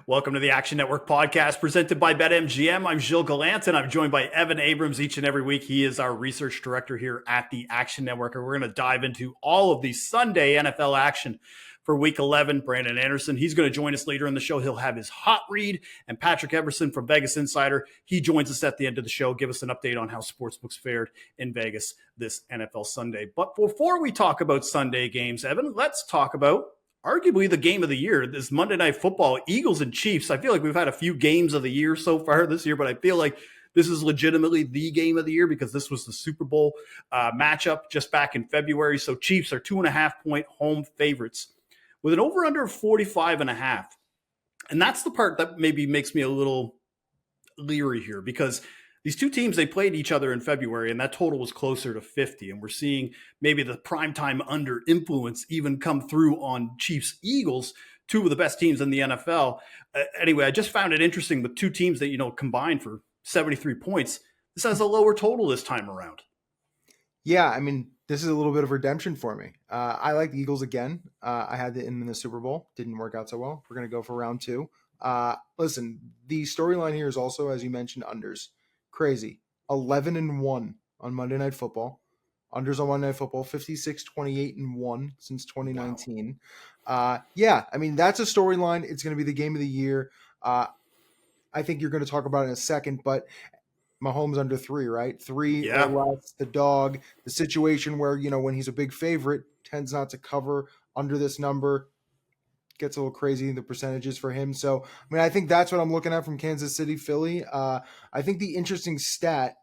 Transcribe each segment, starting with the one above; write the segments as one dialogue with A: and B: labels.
A: Welcome to the Action Network podcast presented by BetMGM. I'm Gilles Gallant, and I'm joined by Evan Abrams each and every week. He is our research director here at the Action Network, and we're going to dive into all of the Sunday NFL action for Week 11. Brandon Anderson, he's going to join us later in the show. He'll have his hot read, and Patrick Everson from Vegas Insider, he joins us at the end of the show. Give us an update on how Sportsbook's fared in Vegas this NFL Sunday. But before we talk about Sunday games, Evan, let's talk about arguably the game of the year, this Monday Night Football, Eagles and Chiefs. I feel like we've had a few games of the year so far this year, but I feel like this is legitimately the game of the year because this was the Super Bowl matchup just back in February. So Chiefs are 2.5-point home favorites with an over-under of 45.5. And that's the part that maybe makes me a little leery here because these two teams, they played each other in February, and that total was closer to 50. And we're seeing maybe the primetime under influence even come through on Chiefs-Eagles, two of the best teams in the NFL. Anyway, I just found it interesting with two teams that, combined for 73 points. This has a lower total this time around.
B: Yeah, I mean, this is a little bit of redemption for me. I like the Eagles again. I had it in the Super Bowl. Didn't work out so well. We're going to go for round two. Listen, the storyline here is also, as you mentioned, unders. Crazy. 11-1 on Monday Night Football. Unders on Monday Night Football, 56-28-1 since 2019. Wow. Yeah, I mean, that's a storyline. It's going to be the game of the year. I think you're going to talk about it in a second, but Mahomes under 3, right? 3 or less, the dog, the situation where, when he's a big favorite, tends not to cover under this number. Gets a little crazy, the percentages for him. So, I mean, I think that's what I'm looking at from Kansas City, Philly. I think the interesting stat,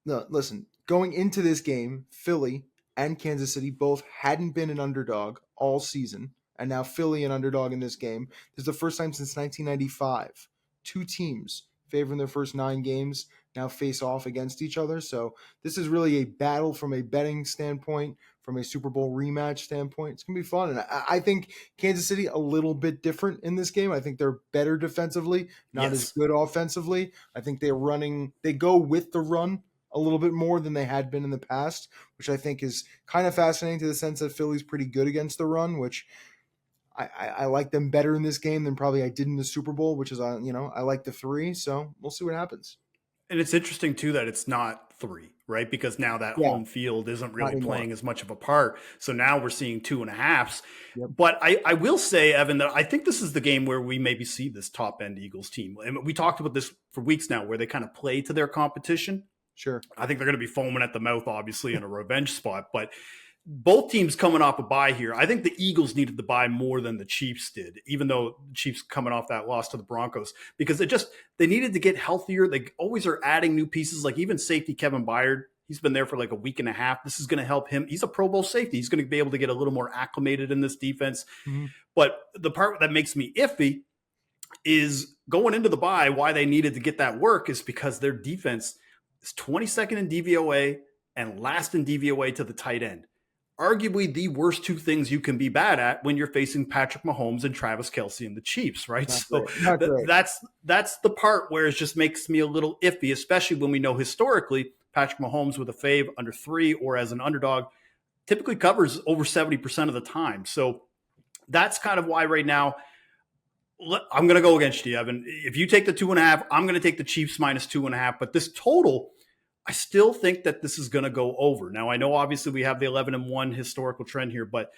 B: listen, going into this game, Philly and Kansas City both hadn't been an underdog all season, and now Philly an underdog in this game. This is the first time since 1995. Two teams favoring their first 9 games now face off against each other. So this is really a battle from a betting standpoint, from a Super Bowl rematch standpoint. It's going to be fun. And I think Kansas City a little bit different in this game. I think they're better defensively, not as good offensively. I think they go with the run a little bit more than they had been in the past, which I think is kind of fascinating to the sense that Philly's pretty good against the run, which I like them better in this game than probably I did in the Super Bowl, which is, I like the 3. So we'll see what happens.
A: And it's interesting, too, that it's not 3, right? Because now that home field isn't really playing as much of a part. So now we're seeing 2.5s. Yep. But I will say, Evan, that I think this is the game where we maybe see this top-end Eagles team. And we talked about this for weeks now, where they kind of play to their competition.
B: Sure.
A: I think they're going to be foaming at the mouth, obviously, in a revenge spot. But both teams coming off a bye here. I think the Eagles needed the bye more than the Chiefs did, even though the Chiefs coming off that loss to the Broncos, because they needed to get healthier. They always are adding new pieces, like even safety Kevin Byard. He's been there for like a week and a half. This is going to help him. He's a Pro Bowl safety. He's going to be able to get a little more acclimated in this defense. Mm-hmm. But the part that makes me iffy is going into the bye, why they needed to get that work is because their defense is 22nd in DVOA and last in DVOA to the tight end. Arguably the worst 2 things you can be bad at when you're facing Patrick Mahomes and Travis Kelce and the Chiefs, right? That's the part where it just makes me a little iffy, especially when we know historically Patrick Mahomes with a fave under 3 or as an underdog typically covers over 70% of the time. So that's kind of why right now I'm going to go against you, Evan. If you take the 2.5, I'm going to take the Chiefs minus 2.5, but this total, I still think that this is going to go over. Now, I know obviously we have the 11-1 historical trend here, but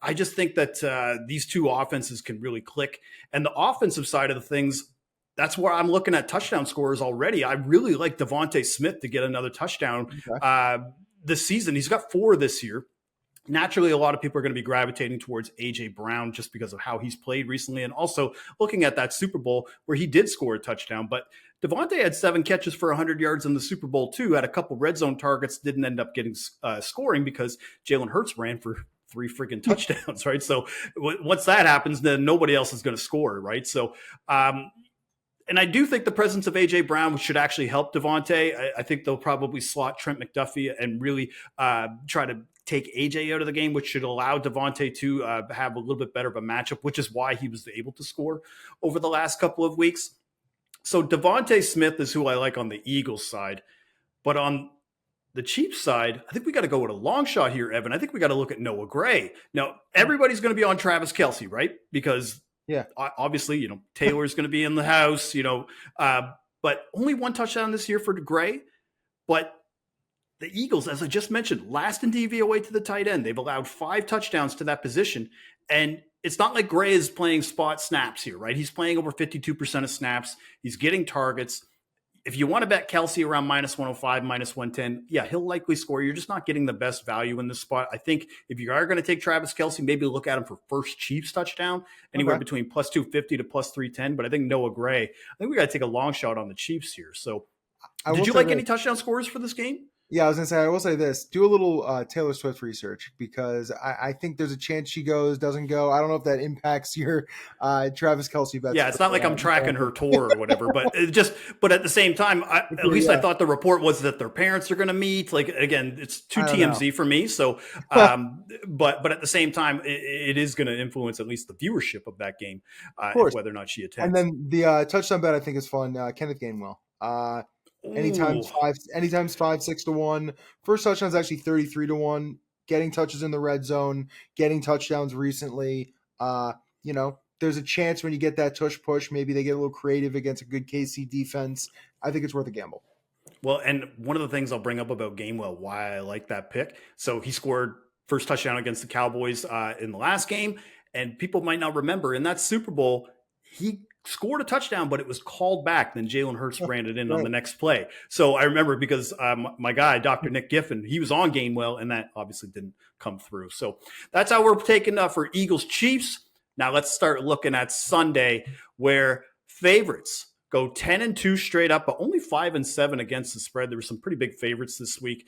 A: I just think that these two offenses can really click. And the offensive side of the things, that's where I'm looking at touchdown scorers already. I really like Devontae Smith to get another touchdown this season. He's got 4 this year. Naturally, a lot of people are going to be gravitating towards A.J. Brown just because of how he's played recently, and also looking at that Super Bowl where he did score a touchdown. But Devontae had 7 catches for 100 yards in the Super Bowl, too, had a couple red zone targets, didn't end up getting scoring because Jalen Hurts ran for 3 freaking touchdowns, right? So once that happens, then nobody else is going to score, right? So, and I do think the presence of A.J. Brown should actually help Devontae. I think they'll probably slot Trent McDuffie and really try to take AJ out of the game, which should allow Devontae to have a little bit better of a matchup, which is why he was able to score over the last couple of weeks. So Devontae Smith is who I like on the Eagles side, but on the Chiefs side, I think we got to go with a long shot here, Evan. I think we got to look at Noah Gray. Now, everybody's going to be on Travis Kelce, right? Because
B: Yeah.
A: obviously, Taylor's going to be in the house, but only one touchdown this year for Gray. But the Eagles, as I just mentioned, last in DVOA to the tight end. They've allowed 5 touchdowns to that position. And it's not like Gray is playing spot snaps here, right? He's playing over 52% of snaps. He's getting targets. If you want to bet Kelce around minus 105, minus 110, yeah, he'll likely score. You're just not getting the best value in this spot. I think if you are going to take Travis Kelce, maybe look at him for first Chiefs touchdown, anywhere between plus 250 to plus 310. But I think Noah Gray, I think we got to take a long shot on the Chiefs here. So did you like any touchdown scores for this game?
B: Yeah, I was going to say, I will say this. Do a little Taylor Swift research, because I think there's a chance she doesn't go. I don't know if that impacts your Travis Kelce bets.
A: Yeah, it's not like I'm tracking her tour or whatever, but but at the same time, at least I thought the report was that their parents are going to meet. Like, again, it's too TMZ for me. So, but at the same time, it is going to influence at least the viewership of that game, whether or not she attends.
B: And then the touchdown bet I think is fun. Kenneth Gainwell. Anytime 5-6 to 1. First touchdown is actually 33 to 1. Getting touches in the red zone, getting touchdowns recently. There's a chance when you get that tush push, maybe they get a little creative against a good KC defense. I think it's worth a gamble.
A: Well, and one of the things I'll bring up about Gainwell, why I like that pick. So he scored first touchdown against the Cowboys in the last game, and people might not remember in that Super Bowl, he scored a touchdown, but it was called back. Then Jalen Hurts ran it in on the next play. So I remember because my guy, Dr. Nick Giffen, he was on Gainwell, and that obviously didn't come through. So that's how we're taking for Eagles Chiefs. Now let's start looking at Sunday, where favorites go 10-2 straight up, but only 5-7 against the spread. There were some pretty big favorites this week.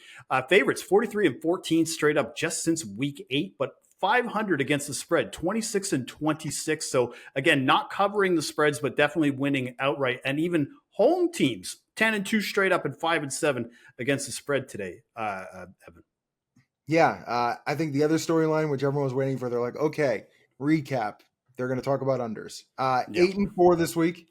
A: Favorites 43-14 straight up just since week 8, but 500 against the spread, 26-26. So again, not covering the spreads, but definitely winning outright. And even home teams, 10-2 straight up and 5-7 against the spread today, Evan.
B: Yeah, I think the other storyline, which everyone was waiting for, they're like, okay, recap. They're going to talk about unders. 8-4 this week,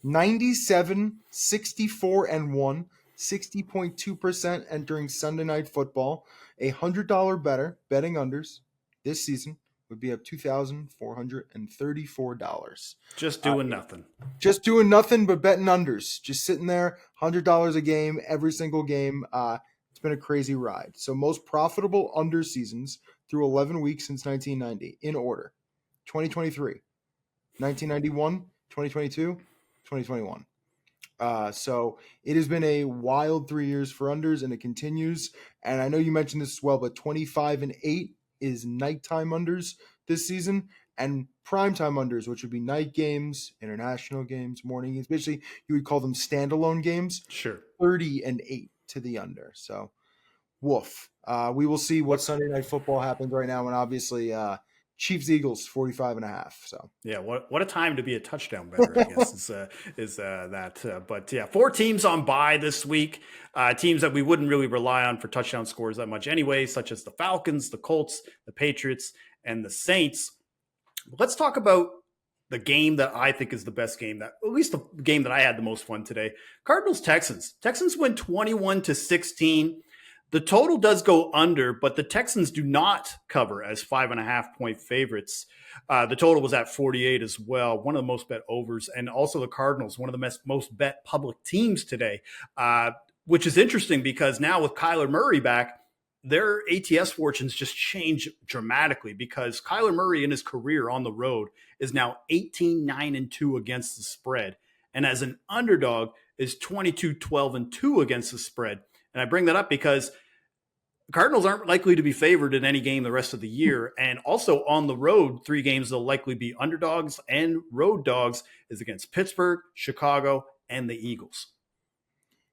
B: 97, 64-1, 60.2% entering Sunday Night Football. $100 better betting unders this season would be up $2,434.
A: Just doing nothing.
B: Just doing nothing but betting unders. Just sitting there, $100 a game, every single game. It's been a crazy ride. So most profitable under seasons through 11 weeks since 1990 in order. 2023, 1991, 2022, 2021. So it has been a wild 3 years for unders, and it continues. And I know you mentioned this as well, but 25-8 is nighttime unders this season, and primetime unders, which would be night games, international games, morning games. Basically, you would call them standalone games.
A: Sure.
B: 30-8 to the under. So, woof. We will see what Sunday Night Football happens right now, and obviously Chiefs Eagles 45.5. So
A: yeah, what a time to be a touchdown bettor, I guess is that. But yeah, 4 teams on bye this week. Teams that we wouldn't really rely on for touchdown scores that much anyway, such as the Falcons, the Colts, the Patriots, and the Saints. Let's talk about the game that I think is the best game, that at least the game that I had the most fun today. Cardinals Texans. Texans win 21-16. The total does go under, but the Texans do not cover as 5.5-point favorites. The total was at 48 as well, one of the most bet overs, and also the Cardinals, one of the most bet public teams today, which is interesting because now with Kyler Murray back, their ATS fortunes just change dramatically because Kyler Murray in his career on the road is now 18-9-2 against the spread, and as an underdog is 22-12-2 against the spread. And I bring that up because Cardinals aren't likely to be favored in any game the rest of the year. And also on the road, 3 games they'll likely be underdogs and road dogs is against Pittsburgh, Chicago, and the Eagles.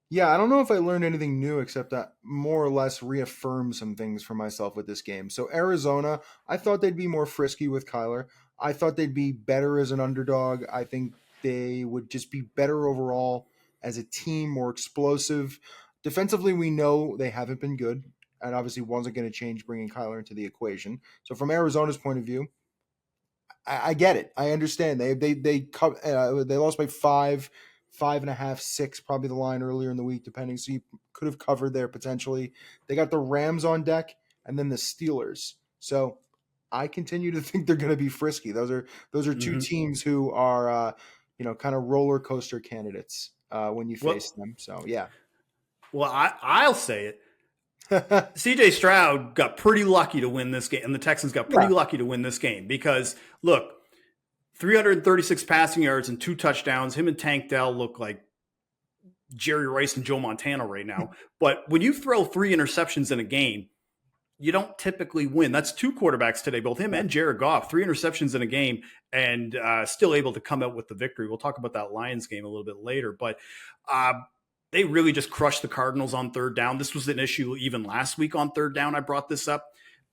B: Yeah, I don't know if I learned anything new except that more or less reaffirm some things for myself with this game. So Arizona, I thought they'd be more frisky with Kyler. I thought they'd be better as an underdog. I think they would just be better overall as a team, more explosive. Defensively, we know they haven't been good, and obviously wasn't going to change bringing Kyler into the equation. So from Arizona's point of view, I get it. I understand. They lost by 5. 5.5, 6, probably the line earlier in the week, depending. So you could have covered there potentially. They got the Rams on deck and then the Steelers. So I continue to think they're going to be frisky. Those are two
A: Mhm.
B: teams who are, kind of roller coaster candidates when you face
A: Well,
B: them. So yeah.
A: I'll say it.
B: Yeah.
A: CJ Stroud got pretty lucky to win this game, and the Texans got pretty lucky to win this game because, look, 336 passing yards and 2 touchdowns. Him and Tank Dell look like Jerry Rice and Joe Montana right now. But when you throw 3 interceptions in a game, you don't typically win. That's 2 quarterbacks today, both him and Jared Goff, 3 interceptions in a game, and still able to come out with the victory. We'll talk about that Lions game a little bit later, but they really just crushed the Cardinals on third down. This was an issue even last week on third down. I brought this up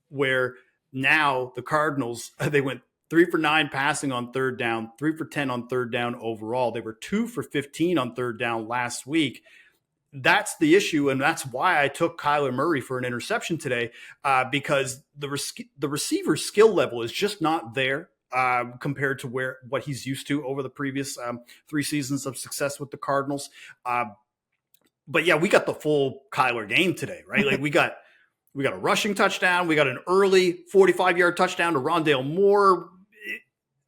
A: where now the Cardinals, they went 3 for 9 passing on third down, 3 for 10 on third down overall. They were 2 for 15 on third down last week. That's the issue, and that's why I took Kyler Murray for an interception today, because the receiver's skill level is just not there compared to what he's used to over the previous 3 seasons of success with the Cardinals. But yeah, we got the full Kyler game today, right? Like we got a rushing touchdown, we got an early 45-yard touchdown to Rondale Moore.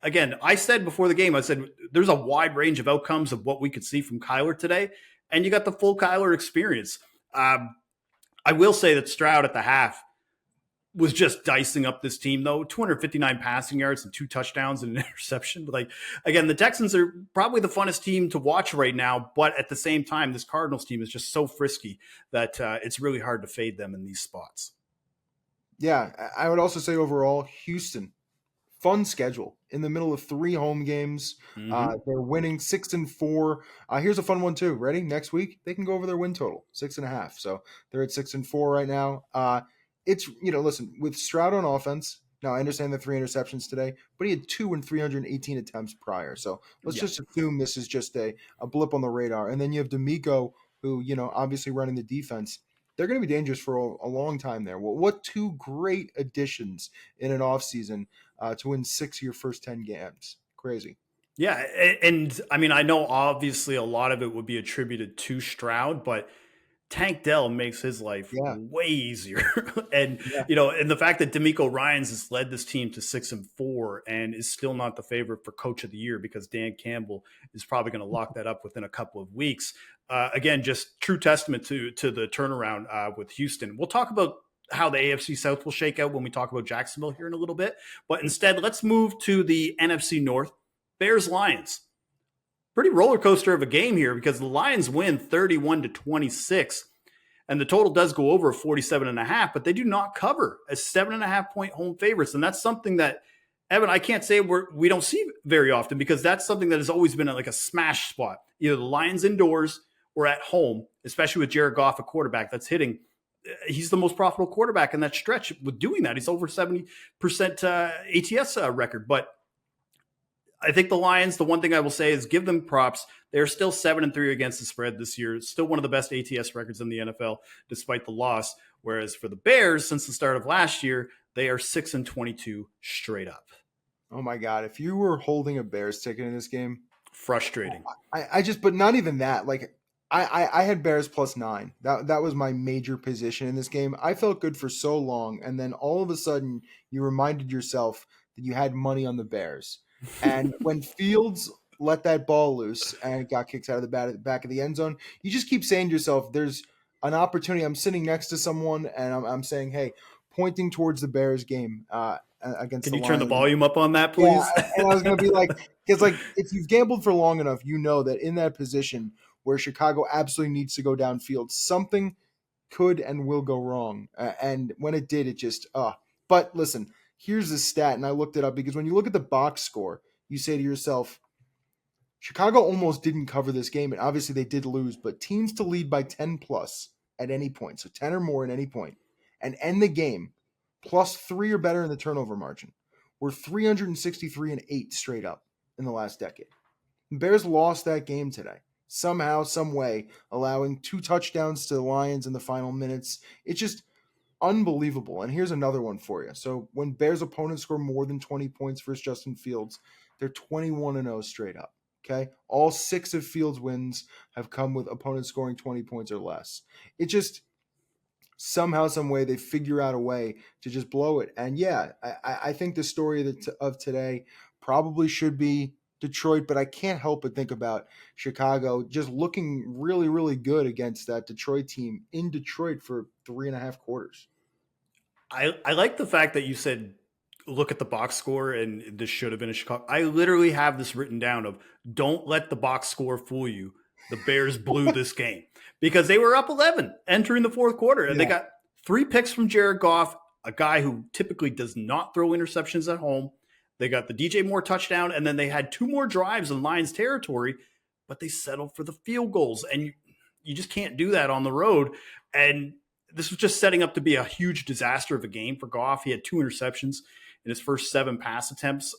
A: Again, I said before the game, I said there's a wide range of outcomes of what we could see from Kyler today, and you got the full Kyler experience. I will say that Stroud at the half was just dicing up this team, though. 259 passing yards and 2 touchdowns and an interception. But like, again, the Texans are probably the funnest team to watch right now, but at the same time, this Cardinals team is just so frisky that it's really hard to fade them in these spots.
B: Yeah, I would also say overall, Houston, fun schedule in the middle of 3 home games.
A: Mm-hmm.
B: They're winning 6-4. Here's a fun one too. Ready? Next week they can go over their win total 6.5. So they're at 6-4 right now. It's listen, with Stroud on offense. Now I understand the 3 interceptions today, but he had 2 and 318 attempts prior. So let's just assume this is just a blip on the radar. And then you have D'Amico, who obviously running the defense. They're going to be dangerous for a long time there. Well, what 2 great additions in an offseason to win 6 of your first 10 games. Crazy.
A: Yeah. And I mean, I know obviously a lot of it would be attributed to Stroud, but Tank Dell makes his life way easier. And, and the fact that D'Amico Ryans has led this team to 6-4 and is still not the favorite for coach of the year because Dan Campbell is probably going to lock that up within a couple of weeks. Again, just true testament to the turnaround with Houston. We'll talk about how the AFC South will shake out when we talk about Jacksonville here in a little bit. But instead, let's move to the NFC North. Bears-Lions. Pretty roller coaster of a game here because the Lions win 31-26, and the total does go over 47.5, but they do not cover as 7.5-point home favorites. And that's something that, Evan, I can't say we don't see very often because that's something that has always been like a smash spot. Either the Lions indoors or at home, especially with Jared Goff, a quarterback that's hitting. He's the most profitable quarterback in that stretch with doing that. He's over 70% ATS record. But I think the Lions, the one thing I will say is give them props. They're still 7-3 against the spread this year. It's still one of the best ATS records in the NFL, despite the loss. Whereas for the Bears, since the start of last year, they are 6-22 straight up.
B: Oh my God. If you were holding a Bears ticket in this game,
A: frustrating.
B: But not even that. Like I had Bears +9. That was my major position in this game. I felt good for so long. And then all of a sudden you reminded yourself that you had money on the Bears. And when Fields let that ball loose and it got kicked out of the back of the end zone, you just keep saying to yourself, there's an opportunity. I'm sitting next to someone and I'm saying, hey, pointing towards the Bears game against the Lions.
A: Can you turn the volume up on that, please?
B: Yeah, and I was going to be like, because like if you've gambled for long enough, you know that in that position where Chicago absolutely needs to go downfield, something could and will go wrong. And when it did, it just, But listen, here's the stat, and I looked it up because when you look at the box score, you say to yourself, Chicago almost didn't cover this game, and obviously they did lose, but teams to lead by 10 plus at any point, so 10 or more at any point, and end the game +3 or better in the turnover margin, were 363-8 straight up in the last decade. The Bears lost that game today. Somehow, some way, allowing 2 touchdowns to the Lions in the final minutes. It's just unbelievable. And here's another one for you. So when Bears opponents score more than 20 points versus Justin Fields, they're 21-0 straight up. Okay. All 6 of Fields' wins have come with opponents scoring 20 points or less. It just somehow, some way, they figure out a way to just blow it. And yeah, I think the story of today probably should be Detroit, but I can't help but think about Chicago just looking really, really good against that Detroit team in Detroit for 3.5 quarters.
A: I like the fact that you said look at the box score and this should have been a Chicago. I literally have this written down of don't let the box score fool you. The Bears blew this game because they were up 11 entering the fourth quarter and they got 3 picks from Jared Goff, a guy who typically does not throw interceptions at home. They got the DJ Moore touchdown and then they had 2 more drives in Lions territory, but they settled for the field goals and you just can't do that on the road. And this was just setting up to be a huge disaster of a game for Goff. He had 2 interceptions in his first 7 pass attempts.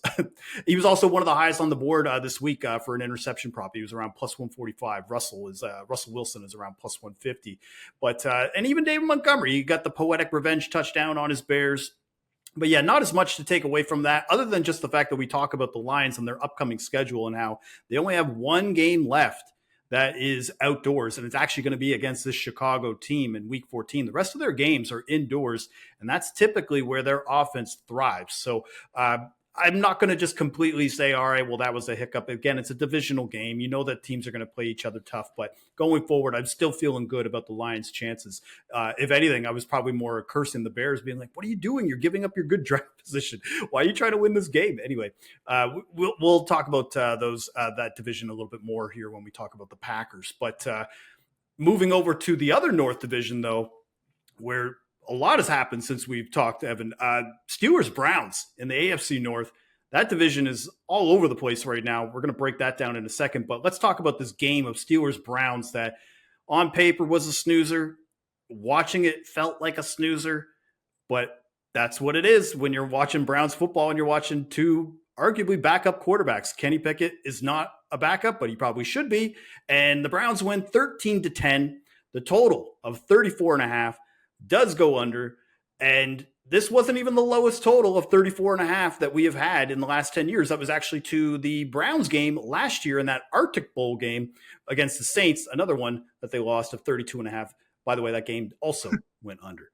A: He was also one of the highest on the board this week for an interception prop. He was around plus 145. Russell Wilson is around plus 150. But and even David Montgomery, he got the poetic revenge touchdown on his Bears. But yeah, not as much to take away from that, other than just the fact that we talk about the Lions and their upcoming schedule and how they only have 1 game left that is outdoors, and it's actually going to be against this Chicago team in week 14. The rest of their games are indoors, and that's typically where their offense thrives. So I'm not going to just completely say, all right, well, that was a hiccup. Again, it's a divisional game. You know that teams are going to play each other tough, but going forward, I'm still feeling good about the Lions' chances. If anything, I was probably more cursing the Bears, being like, what are you doing? You're giving up your good draft position. Why are you trying to win this game? Anyway, we'll talk about that division a little bit more here when we talk about the Packers. But moving over to the other North Division, though, where a lot has happened since we've talked, Evan. Steelers-Browns in the AFC North. That division is all over the place right now. We're going to break that down in a second. But let's talk about this game of Steelers-Browns that on paper was a snoozer. Watching it felt like a snoozer. But that's what it is when you're watching Browns football and you're watching 2 arguably backup quarterbacks. Kenny Pickett is not a backup, but he probably should be. And the Browns win 13-10. The total of 34.5 does go under. And this wasn't even the lowest total of 34.5 that we have had in the last 10 years. That was actually to the Browns game last year in that Arctic Bowl game against the Saints, another one that they lost of 32.5. By the way, that game also went under.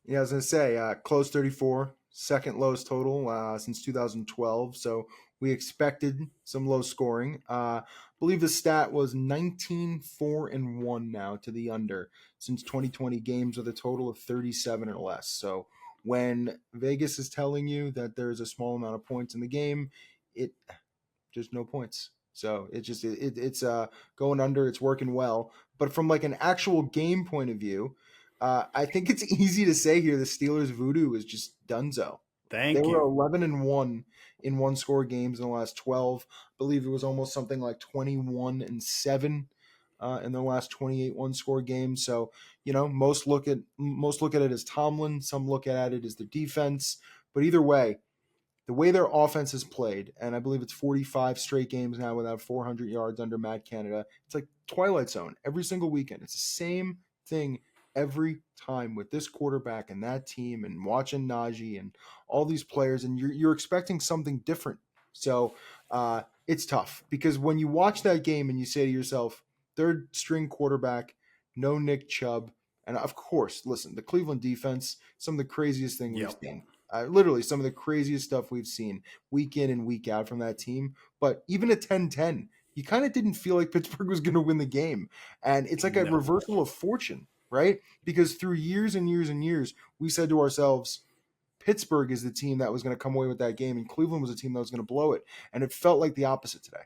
B: Yeah, I was going to say, close 34, second lowest total since 2012. So we expected some low scoring. I believe the stat was 19-4-1 now to the under since 2020 games with a total of 37 or less. So when Vegas is telling you that there's a small amount of points in the game, just no points. So it's going under. It's working well. But from like an actual game point of view, I think it's easy to say here the Steelers' voodoo is just donezo. They were 11-1 in 1-score games in the last 12. I believe it was almost something like 21-7 in their last 28 1-score games. So, most look at it as Tomlin, some look at it as the defense. But either way, the way their offense has played, and I believe it's 45 straight games now without 400 yards under Matt Canada, it's like Twilight Zone every single weekend. It's the same thing every time with this quarterback and that team and watching Najee and all these players, and you're expecting something different. So it's tough because when you watch that game and you say to yourself, 3rd string quarterback, no Nick Chubb, and of course, listen, the Cleveland defense, some of the craziest thing we've seen. Literally some of the craziest stuff we've seen week in and week out from that team. But even at 10-10, you kind of didn't feel like Pittsburgh was going to win the game. And it's like a reversal of fortune, right? Because through years and years and years, we said to ourselves, Pittsburgh is the team that was going to come away with that game, and Cleveland was the team that was going to blow it. And it felt like the opposite today.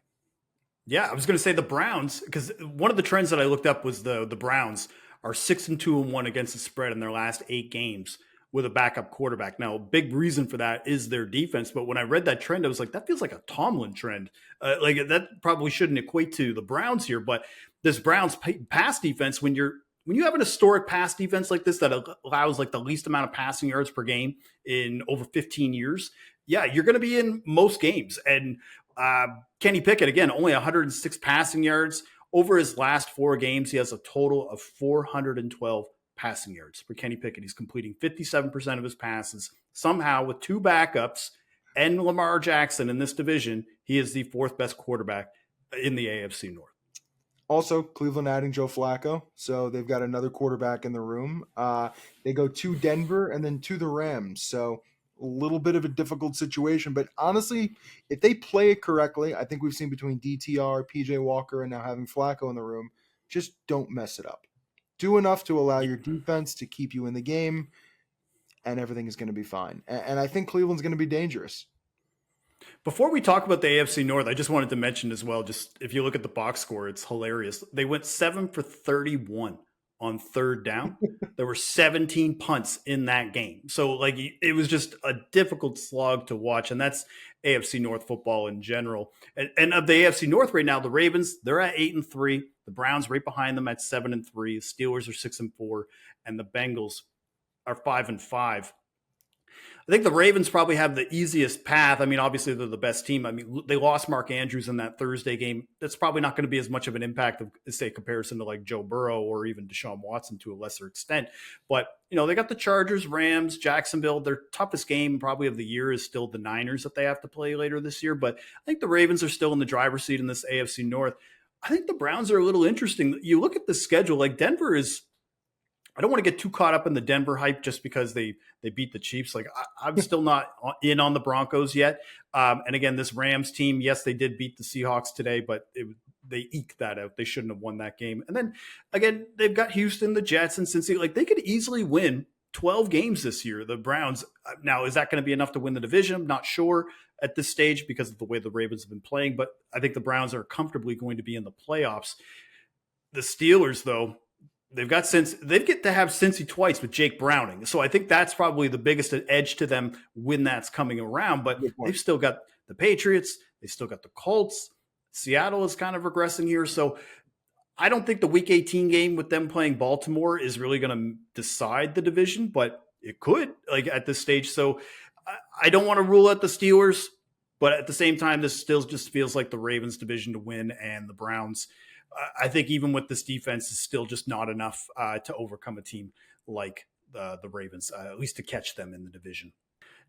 A: Yeah, I was going to say the Browns, because one of the trends that I looked up was the Browns are 6-2-1 against the spread in their last 8 games with a backup quarterback. Now, a big reason for that is their defense. But when I read that trend, I was like, that feels like a Tomlin trend. Like that probably shouldn't equate to the Browns here. But this Browns pass defense, when you have an historic pass defense like this that allows like the least amount of passing yards per game in over 15 years, yeah, you're going to be in most games. And Kenny Pickett, again, only 106 passing yards. Over his last 4 games, he has a total of 412 passing yards for Kenny Pickett. He's completing 57% of his passes. Somehow, with 2 backups and Lamar Jackson in this division, he is the 4th best quarterback in the AFC North.
B: Also, Cleveland adding Joe Flacco, so they've got another quarterback in the room. They go to Denver and then to the Rams, so a little bit of a difficult situation. But honestly, if they play it correctly, I think we've seen between DTR, PJ Walker, and now having Flacco in the room, just don't mess it up. Do enough to allow your defense to keep you in the game, and everything is going to be fine. And I think Cleveland's going to be dangerous.
A: Before we talk about the AFC North, I just wanted to mention as well, just if you look at the box score, it's hilarious. They went 7 for 31 on third down. There were 17 punts in that game. So like it was just a difficult slog to watch. And that's AFC North football in general. And of the AFC North right now, the Ravens, they're at 8-3. The Browns right behind them at 7-3. Steelers are 6-4. And the Bengals are 5-5. I think the Ravens probably have the easiest path. I mean, obviously they're the best team. I mean, they lost Mark Andrews in that Thursday game. That's probably not going to be as much of an impact of, say, comparison to like Joe Burrow or even Deshaun Watson to a lesser extent. But, they got the Chargers, Rams, Jacksonville. Their toughest game probably of the year is still the Niners that they have to play later this year. But I think the Ravens are still in the driver's seat in this AFC North. I think the Browns are a little interesting. You look at the schedule, like Denver is, I don't want to get too caught up in the Denver hype just because they beat the Chiefs. Like I'm still not in on the Broncos yet. And again, this Rams team, yes, they did beat the Seahawks today, but they eked that out. They shouldn't have won that game. And then again, they've got Houston, the Jets, and Cincy. Like they could easily win 12 games this year. The Browns. Now, is that going to be enough to win the division? I'm not sure at this stage because of the way the Ravens have been playing. But I think the Browns are comfortably going to be in the playoffs. The Steelers, though. They get to have Cincy twice with Jake Browning. So I think that's probably the biggest edge to them when that's coming around. But they've still got the Patriots. They still got the Colts. Seattle is kind of regressing here. So I don't think the Week 18 game with them playing Baltimore is really going to decide the division, but it could like at this stage. So I don't want to rule out the Steelers, but at the same time, this still just feels like the Ravens division to win, and the Browns – I think even with this defense is still just not enough to overcome a team like the Ravens, at least to catch them in the division.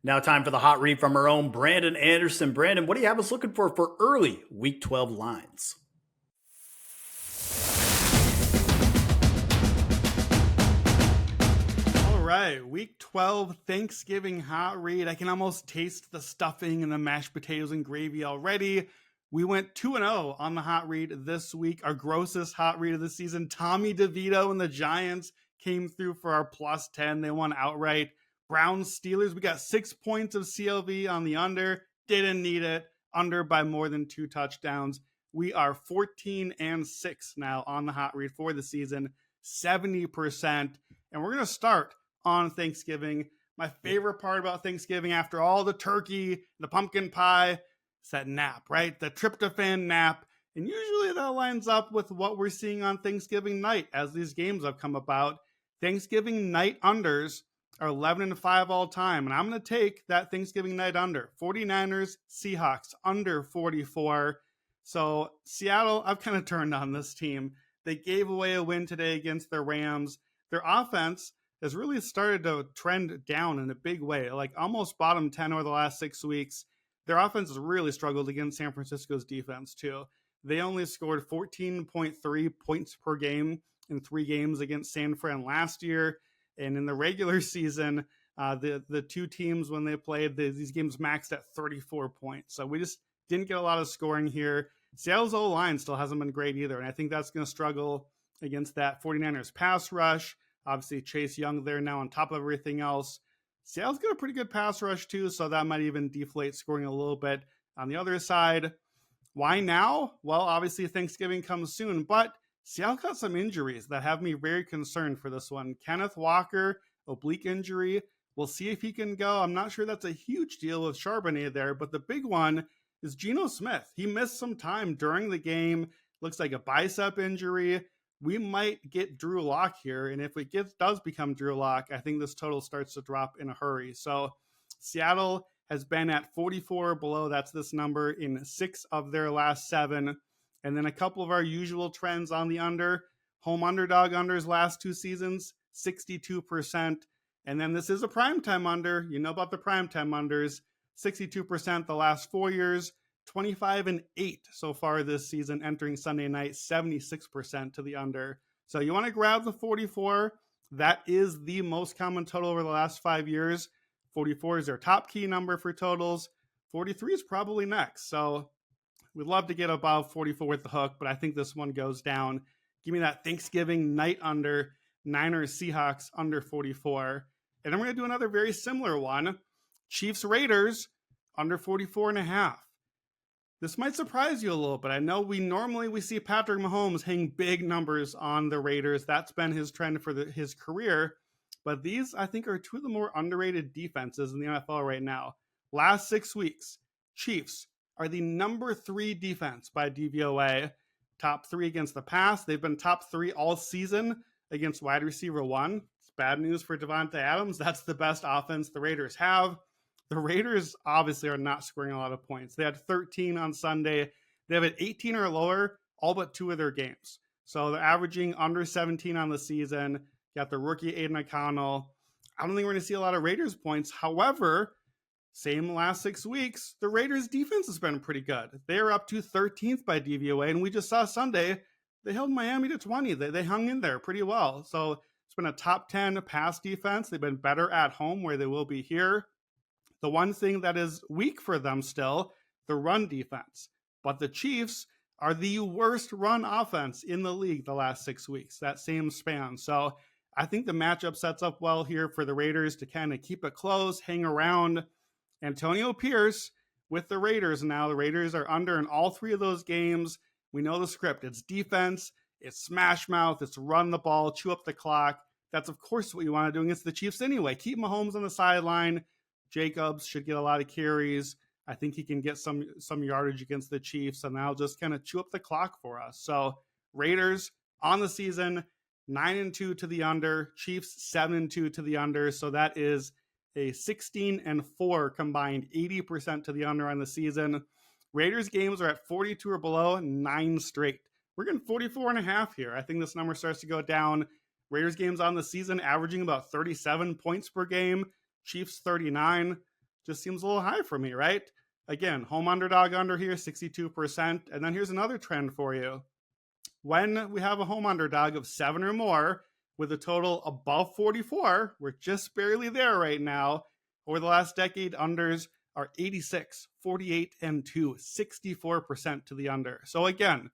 A: Now time for the hot read from our own Brandon Anderson. Brandon, what do you have us looking for early Week 12 lines?
C: All right, Week 12 Thanksgiving hot read. I can almost taste the stuffing and the mashed potatoes and gravy already. We went 2-0 on the hot read this week. Our grossest hot read of the season. Tommy DeVito and the Giants came through for our plus 10. They won outright. Browns Steelers, we got 6 points of CLV on the under. Didn't need it. Under by more than 2 touchdowns. We are 14-6 now on the hot read for the season. 70%. And we're going to start on Thanksgiving. My favorite part about Thanksgiving, after all the turkey, the pumpkin pie, it's that nap, right? The tryptophan nap. And usually that lines up with what we're seeing on Thanksgiving night as these games have come about. Thanksgiving night unders are 11-5 all time. And I'm going to take that Thanksgiving night under. 49ers, Seahawks, under 44. So Seattle, I've kind of turned on this team. They gave away a win today against the Rams. Their offense has really started to trend down in a big way, like almost bottom 10 over the last 6 weeks. Their offense has really struggled against San Francisco's defense, too. They only scored 14.3 points per game in 3 games against San Fran last year. And in the regular season, the two teams, when they played, these games maxed at 34 points. So we just didn't get a lot of scoring here. Seattle's O-line still hasn't been great either. And I think that's going to struggle against that 49ers pass rush. Obviously, Chase Young there now on top of everything else. Seattle's got a pretty good pass rush too, so that might even deflate scoring a little bit. On the other side, why now? Well, obviously Thanksgiving comes soon, but Seattle got some injuries that have me very concerned for this one. Kenneth Walker, oblique injury. We'll see if he can go. I'm not sure that's a huge deal with Charbonnet there, but the big one is Geno Smith. He missed some time during the game. Looks like a bicep injury. We might get Drew Lock here. And if it does become Drew Lock, I think this total starts to drop in a hurry. So Seattle has been at 44 below. That's this number in 6 of their last 7. And then a couple of our usual trends on the under. Home underdog unders last 2 seasons, 62%. And then this is a primetime under. You know about the primetime unders, 62% the last 4 years. 25-8 so far this season, entering Sunday night, 76% to the under. So you want to grab the 44. That is the most common total over the last 5 years. 44 is their top key number for totals. 43 is probably next. So we'd love to get above 44 with the hook, but I think this one goes down. Give me that Thanksgiving night under, Niners Seahawks under 44. And then we're going to do another very similar one. Chiefs Raiders under 44.5. This might surprise you a little bit. I know we see Patrick Mahomes hang big numbers on the Raiders. That's been his trend for his career. But these, I think, are two of the more underrated defenses in the NFL right now. Last 6 weeks, Chiefs are the number 3 defense by DVOA. Top 3 against the pass. They've been top 3 all season against wide receiver 1. It's bad news for Devontae Adams. That's the best offense the Raiders have. The Raiders obviously are not scoring a lot of points. They had 13 on Sunday. They have an 18 or lower all but 2 of their games. So they're averaging under 17 on the season. Got the rookie Aiden O'Connell. I don't think we're going to see a lot of Raiders points. However, same last 6 weeks, the Raiders defense has been pretty good. They're up to 13th by DVOA, and we just saw Sunday, they held Miami to 20. They hung in there pretty well. So it's been a top 10 pass defense. They've been better at home where they will be here. The one thing that is weak for them still, the run defense. But the Chiefs are the worst run offense in the league the last 6 weeks, that same span. So I think the matchup sets up well here for the Raiders to kind of keep it close, hang around. Antonio Pierce with the Raiders now. The Raiders are under in all 3 of those games. We know the script. It's defense, it's smash mouth, it's run the ball, chew up the clock. That's, of course, what you want to do against the Chiefs anyway. Keep Mahomes on the sideline. Jacobs should get a lot of carries. I think he can get some yardage against the Chiefs, and that'll just kind of chew up the clock for us. So Raiders on the season, 9-2 to the under. Chiefs 7-2 to the under. So that is a 16-4 combined, 80% to the under on the season. Raiders games are at 42 or below, 9 straight. We're getting 44.5 here. I think this number starts to go down. Raiders games on the season averaging about 37 points per game. Chiefs 39. Just seems a little high for me, right? Again, home underdog under here, 62%. And then here's another trend for you. When we have a home underdog of 7 or more with a total above 44, we're just barely there right now. Over the last decade, unders are 86, 48, and 2, 64% to the under. So again,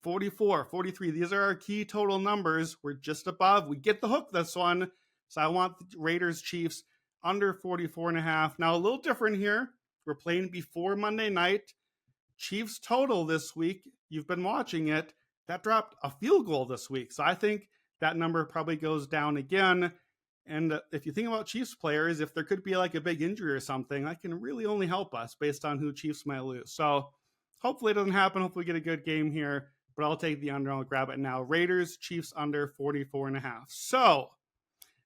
C: 44, 43, these are our key total numbers. We're just above. We get the hook this one. So I want the Raiders Chiefs under 44.5. Now a little different here. We're playing before Monday night. Chiefs total this week, you've been watching it, that dropped a field goal this week. So I think that number probably goes down again. And if you think about Chiefs players, if there could be like a big injury or something, that can really only help us based on who Chiefs might lose. So hopefully it doesn't happen. Hopefully we get a good game here, but I'll take the under. I'll grab it now. Raiders, Chiefs under 44.5. So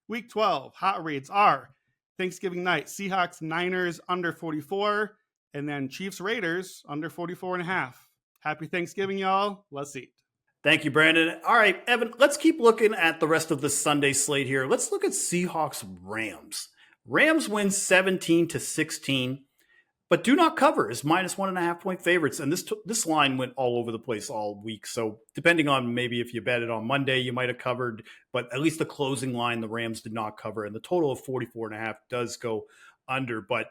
C: week 12, hot reads are Thanksgiving night, Seahawks, Niners under 44, and then Chiefs, Raiders under 44.5. Happy Thanksgiving, y'all. Let's eat.
A: Thank you, Brandon. All right, Evan, let's keep looking at the rest of the Sunday slate here. Let's look at Seahawks Rams. Rams win 17-16, but do not cover as minus 1.5 point favorites. And this line went all over the place all week. So depending on maybe if you bet it on Monday, you might have covered, but at least the closing line, the Rams did not cover. And the total of 44.5 does go under. But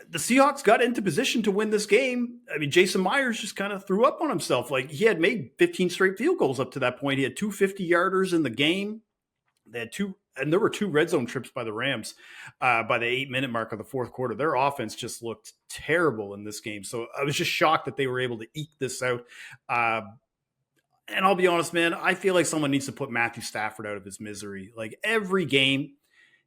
A: the Seahawks got into position to win this game. I mean, Jason Myers just kind of threw up on himself. Like, he had made 15 straight field goals up to that point. He had 2 50-yarders in the game. They had 2, and there were 2 red zone trips by the Rams by the 8-minute mark of the fourth quarter. Their offense just looked terrible in this game. So I was just shocked that they were able to eke this out. And I'll be honest, man, I feel like someone needs to put Matthew Stafford out of his misery. Like, every game,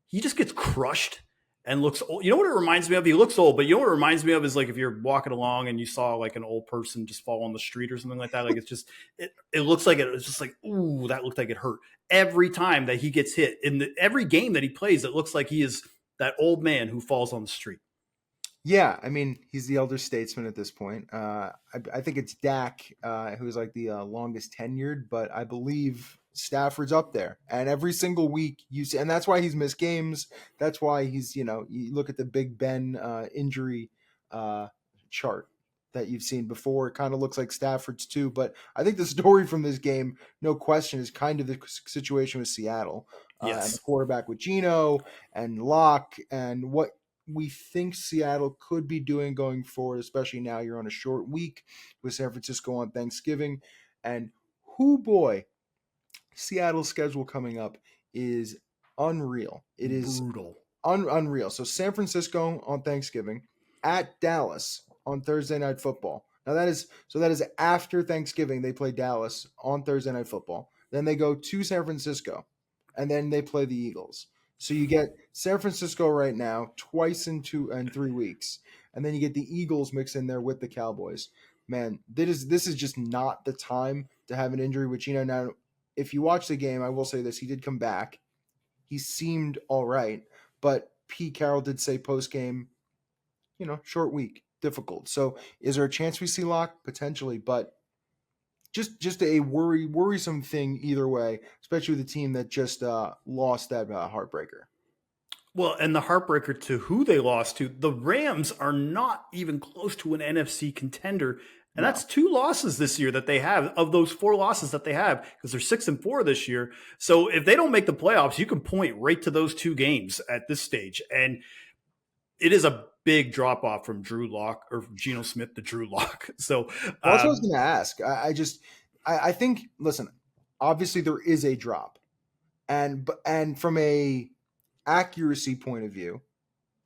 A: he just gets crushed and looks old. You know what it reminds me of? He looks old, but you know what it reminds me of is like if you're walking along and you saw like an old person just fall on the street or something like that. Like, it's just, it looks like it's just like, ooh, that looked like it hurt. Every time that he gets hit in every game that he plays, it looks like he is that old man who falls on the street.
B: Yeah, I mean, he's the elder statesman at this point. I think it's Dak who's like the longest tenured, but I believe Stafford's up there. And every single week you see, and that's why he's missed games. That's why he's, you know, you look at the Big Ben injury chart that you've seen before. It kind of looks like Stafford's too, but I think the story from this game, no question, is kind of the situation with Seattle. And the
A: Yes.
B: quarterback with Geno and Locke and what we think Seattle could be doing going forward, especially now you're on a short week with San Francisco on Thanksgiving. And boy, Seattle's schedule coming up is unreal. It is
A: Brutal.
B: unreal. So San Francisco on Thanksgiving, at Dallas on Thursday Night Football. Now that is after Thanksgiving. They play Dallas on Thursday Night Football. Then they go to San Francisco, and then they play the Eagles. So you get San Francisco right now twice in 3 weeks, and then you get the Eagles mixed in there with the Cowboys. Man, this is just not the time to have an injury with Geno. Now, if you watch the game, I will say this: he did come back. He seemed all right, but Pete Carroll did say post game, short week, difficult. So is there a chance we see Locke? Potentially, but just a worrisome thing either way, especially with a team that just lost that heartbreaker.
A: Well, and the heartbreaker to who they lost to, the Rams are not even close to an NFC contender. And that's 2 losses this year that they have, of those 4 losses that they have, because they're 6-4 this year. So if they don't make the playoffs, you can point right to those 2 games at this stage. And it is a big drop off from Drew Lock or from Geno Smith to Drew Lock. So
B: that's what I was going to ask. I think, listen, obviously there is a drop, and from a accuracy point of view,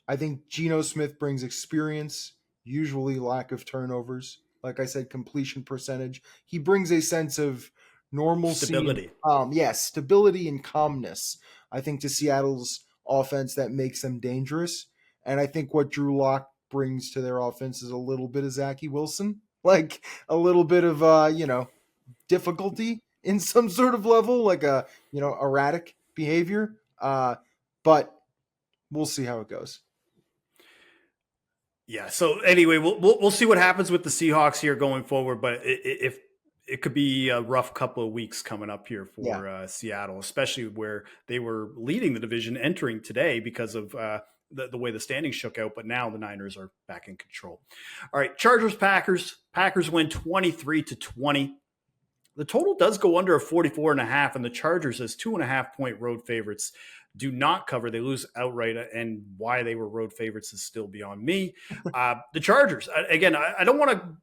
B: I think Geno Smith brings experience, usually lack of turnovers. Like I said, completion percentage. He brings a sense of normalcy,
A: stability.
B: Stability and calmness. I think to Seattle's offense that makes them dangerous. And I think what Drew Lock brings to their offense is a little bit of Zachy Wilson, like a little bit of difficulty in some sort of level, like a erratic behavior. But we'll see how it goes.
A: Yeah. So anyway, we'll see what happens with the Seahawks here going forward. But if it could be a rough couple of weeks coming up here for Seattle, especially where they were leading the division entering today because of the way the standings shook out. But now the Niners are back in control. All right, Chargers, Packers. Packers win 23-20. The total does go under a 44.5, and the Chargers as 2.5-point road favorites do not cover. They lose outright, and why they were road favorites is still beyond me. The Chargers, again, I don't want to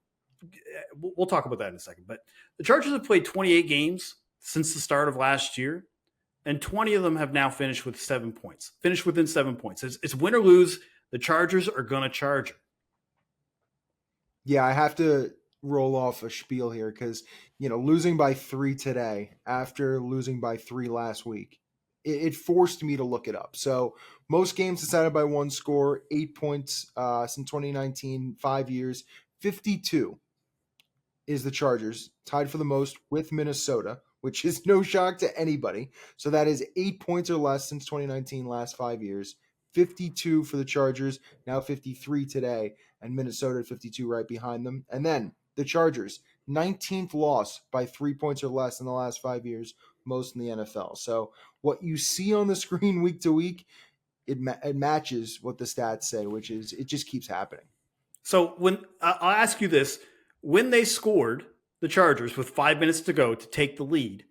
A: – we'll talk about that in a second, but the Chargers have played 28 games since the start of last year, and 20 of them have now finished with 7 points, finished within 7 points. It's win or lose. The Chargers are going to charge.
B: Yeah, I have to roll off a spiel here because, losing by 3 today after losing by 3 last week, it forced me to look it up. So most games decided by 1 score, 8 points since 2019, 5 years, 52 is the Chargers, tied for the most with Minnesota, which is no shock to anybody. So that is 8 points or less since 2019, last 5 years. 52 for the Chargers, now 53 today, and Minnesota at 52 right behind them. And then the Chargers, 19th loss by 3 points or less in the last 5 years, most in the NFL. So what you see on the screen week to week, it matches what the stats say, which is it just keeps happening.
A: So when I'll ask you this, when they scored the Chargers with 5 minutes to go to take the lead,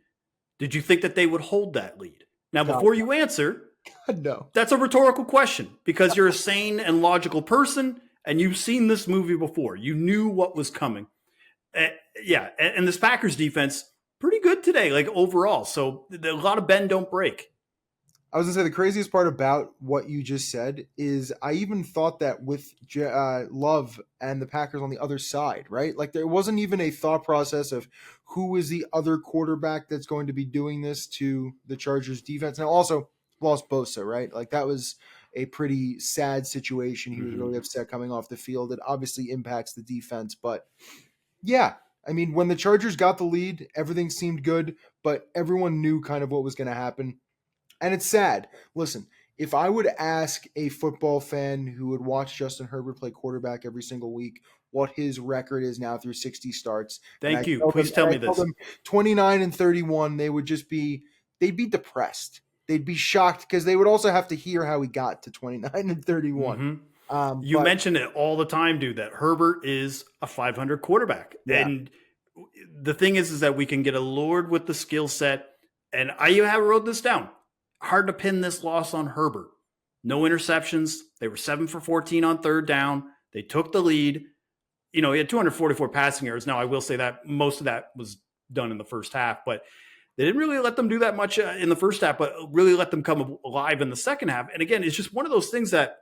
A: did you think that they would hold that lead? Now, before you answer,
B: no,
A: that's a rhetorical question because you're a sane and logical person and you've seen this movie before. You knew what was coming. And this Packers defense, pretty good today, like overall. So a lot of bend, don't break.
B: I was going to say the craziest part about what you just said is I even thought that with Love and the Packers on the other side, right? Like there wasn't even a thought process of who is the other quarterback that's going to be doing this to the Chargers defense. Now also lost Bosa, right? Like that was a pretty sad situation. He was really upset coming off the field. It obviously impacts the defense, but yeah, I mean, when the Chargers got the lead, everything seemed good, but everyone knew kind of what was going to happen. And it's sad. Listen, if I would ask a football fan who would watch Justin Herbert play quarterback every single week what his record is now through 60 starts.
A: Thank you. Please tell me this.
B: 29-31, they'd be depressed. They'd be shocked because they would also have to hear how he got to 29-31.
A: You
B: But
A: mention it all the time, dude, that Herbert is a 500 quarterback.
B: Yeah.
A: And the thing is that we can get allured with the skill set. And I have wrote this down. Hard to pin this loss on Herbert. No interceptions. They were 7 for 14 on third down. They took the lead. He had 244 passing yards. Now, I will say that most of that was done in the first half, but they didn't really let them do that much in the first half, but really let them come alive in the second half. And again, it's just one of those things that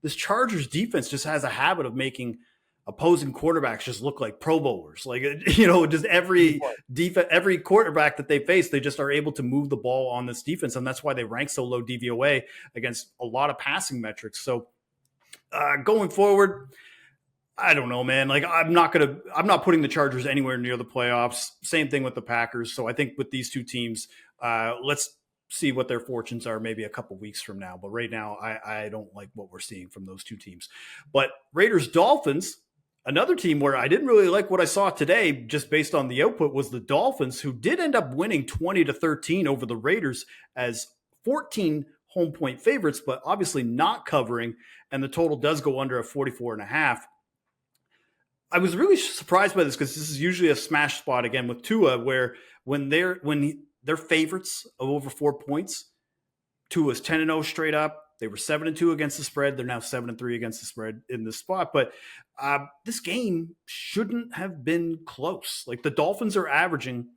A: this Chargers defense just has a habit of making opposing quarterbacks just look like Pro Bowlers. Like, just every quarterback that they face, they just are able to move the ball on this defense. And that's why they rank so low DVOA against a lot of passing metrics. So going forward, I don't know, man. Like, I'm not putting the Chargers anywhere near the playoffs. Same thing with the Packers. So I think with these two teams, let's see what their fortunes are maybe a couple weeks from now. But right now, I don't like what we're seeing from those two teams. But Raiders Dolphins, another team where I didn't really like what I saw today, just based on the output, was the Dolphins, who did end up winning 20-13 over the Raiders as 14 home point favorites, but obviously not covering. And the total does go under a 44.5. I was really surprised by this because this is usually a smash spot again with Tua, where when they're favorites of over 4 points, Tua's 10-0 straight up. They were 7-2 against the spread. They're now 7-3 against the spread in this spot. But this game shouldn't have been close. Like, the Dolphins are averaging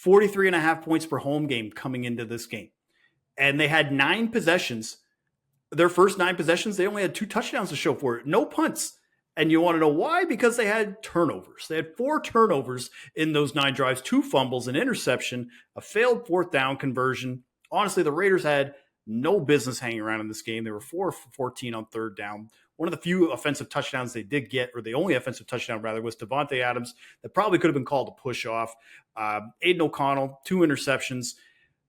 A: 43.5 points per home game coming into this game. And they had 9 possessions. Their first 9 possessions, they only had 2 touchdowns to show for it. No punts. And you want to know why? Because they had turnovers. They had 4 turnovers in those 9 drives, 2 fumbles, an interception, a failed 4th down conversion. Honestly, the Raiders had no business hanging around in this game. They were 4 for 14 on 3rd down. One of the few offensive touchdowns they did get, or the only offensive touchdown rather, was Devontae Adams. That probably could have been called a push off. Aiden O'Connell, 2 interceptions.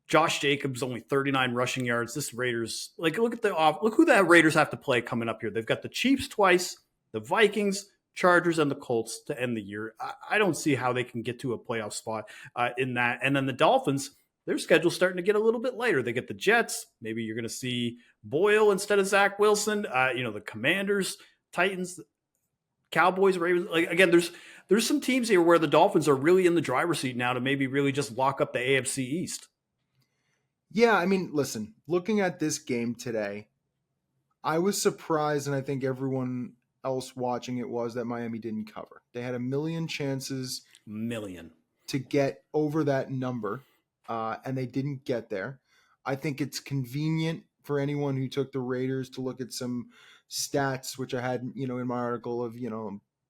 A: Josh Jacobs, only 39 rushing yards. This Raiders, look who the Raiders have to play coming up here. They've got the Chiefs twice, the Vikings, Chargers, and the Colts to end the year. I don't see how they can get to a playoff spot in that. And then the Dolphins, their schedule's starting to get a little bit lighter. They get the Jets. Maybe you're going to see Boyle instead of Zach Wilson. The Commanders, Titans, Cowboys, Ravens. Like, again, there's some teams here where the Dolphins are really in the driver's seat now to maybe really just lock up the AFC East.
B: Yeah, I mean, listen, looking at this game today, I was surprised, and I think everyone else watching it was, that Miami didn't cover. They had a million chances to get over that number, and they didn't get there. I think it's convenient for anyone who took the Raiders to look at some stats, which I had, in my article of,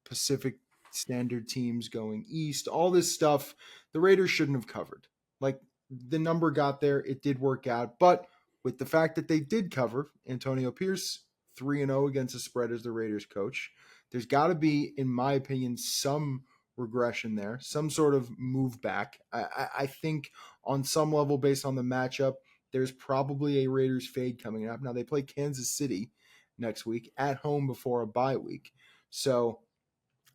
B: Pacific Standard teams going east, all this stuff. The Raiders shouldn't have covered. Like, the number got there, it did work out, but with the fact that they did cover, Antonio Pierce 3-0 against the spread as the Raiders coach, there's got to be, in my opinion, some regression there, some sort of move back. I think on some level, based on the matchup, there's probably a Raiders fade coming up. Now, they play Kansas City next week at home before a bye week. So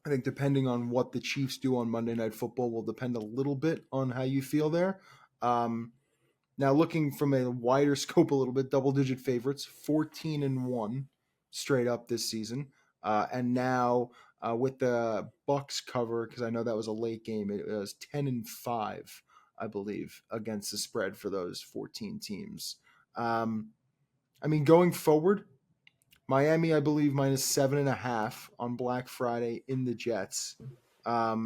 B: I think depending on what the Chiefs do on Monday Night Football will depend a little bit on how you feel there. Now, looking from a wider scope a little bit, double-digit favorites, 14-1 straight up this season. And now with the Bucks cover, because I know that was a late game, it was 10-5, I believe, against the spread for those 14 teams. Going forward, Miami, I believe, -7.5 on Black Friday in the Jets. I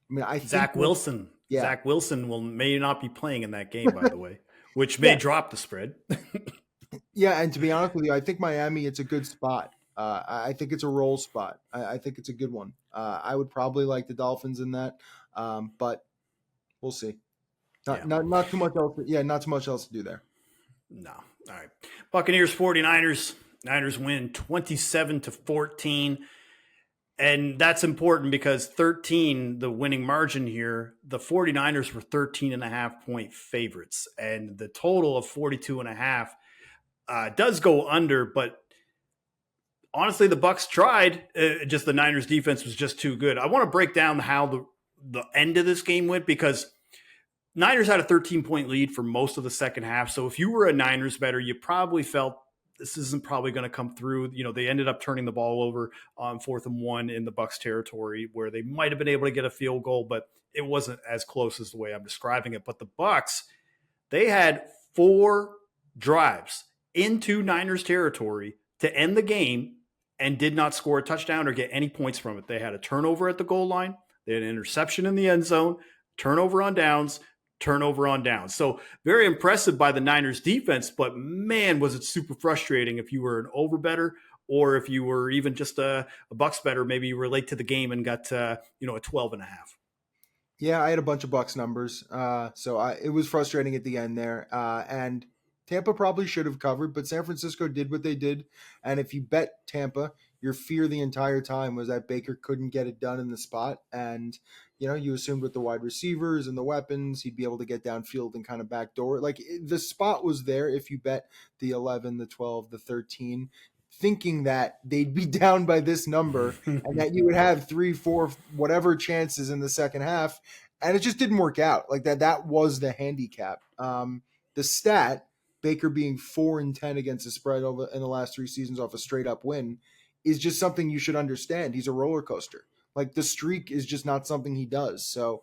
B: think
A: Zach Wilson. Yeah. Zach Wilson may not be playing in that game, by the way, which may drop the spread.
B: Yeah, and to be honest with you, I think Miami, it's a good spot. I think it's a roll spot. I think it's a good one. I would probably like the Dolphins in that, but we'll see. Not too much else. Not too much else to do there.
A: No. All right. Buccaneers, 49ers. Niners win 27-14. And that's important because 13, the winning margin here, the 49ers were 13.5-point favorites. And the total of 42.5 does go under. But honestly, the Bucs tried. Just the Niners defense was just too good. I want to break down how the end of this game went, because Niners had a 13-point lead for most of the second half. So if you were a Niners bettor, you probably felt this isn't probably going to come through. They ended up turning the ball over on 4th and 1 in the Bucs territory where they might have been able to get a field goal, but it wasn't as close as the way I'm describing it. But the Bucs, they had 4 drives into Niners territory to end the game and did not score a touchdown or get any points from it. They had a turnover at the goal line. They had an interception in the end zone, turnover on downs. So very impressive by the Niners defense, but man, was it super frustrating if you were an over better or if you were even just a Bucs better, maybe you were late to the game and got, a 12.5.
B: Yeah, I had a bunch of Bucs numbers. It was frustrating at the end there. And Tampa probably should have covered, but San Francisco did what they did. And if you bet Tampa, your fear the entire time was that Baker couldn't get it done in the spot. And, you assumed with the wide receivers and the weapons, he'd be able to get downfield and kind of backdoor. Like the spot was there if you bet the 11, the 12, the 13, thinking that they'd be down by this number and that you would have 3, 4, whatever chances in the second half. And it just didn't work out. Like that was the handicap. The stat, Baker being 4-10 against the spread over in the last 3 seasons off a straight up win, is just something you should understand. He's a roller coaster. Like the streak is just not something he does. So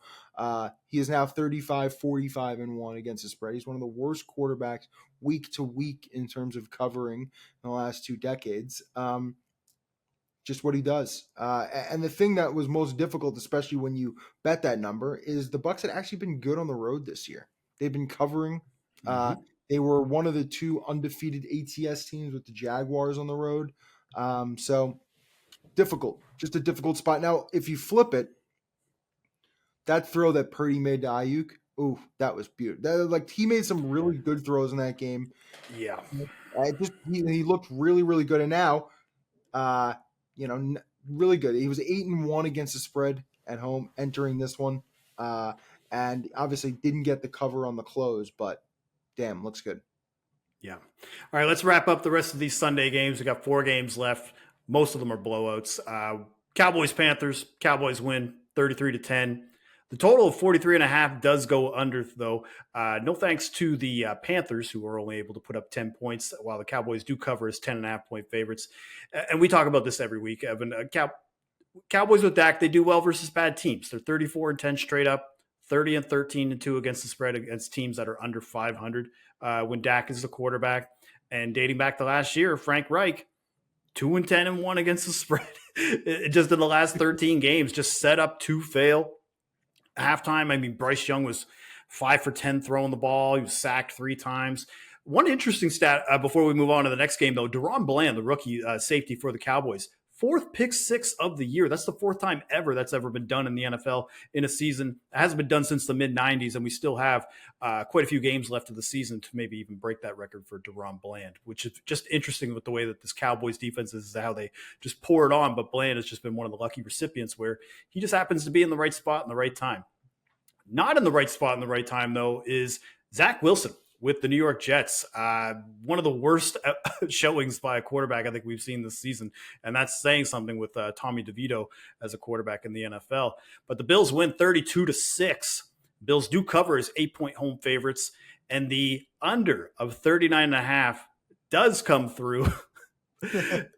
B: he is now 35, 45, and 1 against the spread. He's one of the worst quarterbacks week to week in terms of covering in the last 2 decades. Just what he does. And the thing that was most difficult, especially when you bet that number, is the Bucs had actually been good on the road this year. They've been covering. They were one of the 2 undefeated ATS teams with the Jaguars on the road. So difficult, just a difficult spot. Now, if you flip it, that throw that Purdy made to Ayuk, ooh, that was beautiful. He made some really good throws in that game.
A: Yeah.
B: He looked really, really good. And now, really good. He was 8-1 against the spread at home entering this one. And obviously didn't get the cover on the close, but damn, looks good.
A: Yeah. All right, let's wrap up the rest of these Sunday games. We got 4 games left. Most of them are blowouts. Cowboys, Panthers. Cowboys win 33-10. The total of 43.5 does go under, though. No thanks to the Panthers, who were only able to put up 10 points, while the Cowboys do cover as 10.5-point favorites. And we talk about this every week, Evan. Cowboys with Dak, they do well versus bad teams. They're 34-10 straight up, 30-13-2 against the spread against teams that are under 500 when Dak is the quarterback. And dating back to last year, Frank Reich, 2-10-1 against the spread. Just in the last 13 games, just set up to fail. Halftime, I mean, Bryce Young was 5 for 10 throwing the ball. He was sacked 3 times. One interesting stat before we move on to the next game, though, Deron Bland, the rookie safety for the Cowboys, 4th pick 6 of the year. That's the 4th time ever that's ever been done in the NFL in a season. It hasn't been done since the mid-'90s, and we still have quite a few games left of the season to maybe even break that record for Deron Bland, which is just interesting with the way that this Cowboys defense is, how they just pour it on. But Bland has just been one of the lucky recipients where he just happens to be in the right spot in the right time. Not in the right spot in the right time, though, is Zach Wilson with the New York Jets. One of the worst showings by a quarterback I think we've seen this season. And that's saying something with Tommy DeVito as a quarterback in the NFL. But the Bills win 32-6. Bills do cover as 8-point home favorites. And the under of 39.5 does come through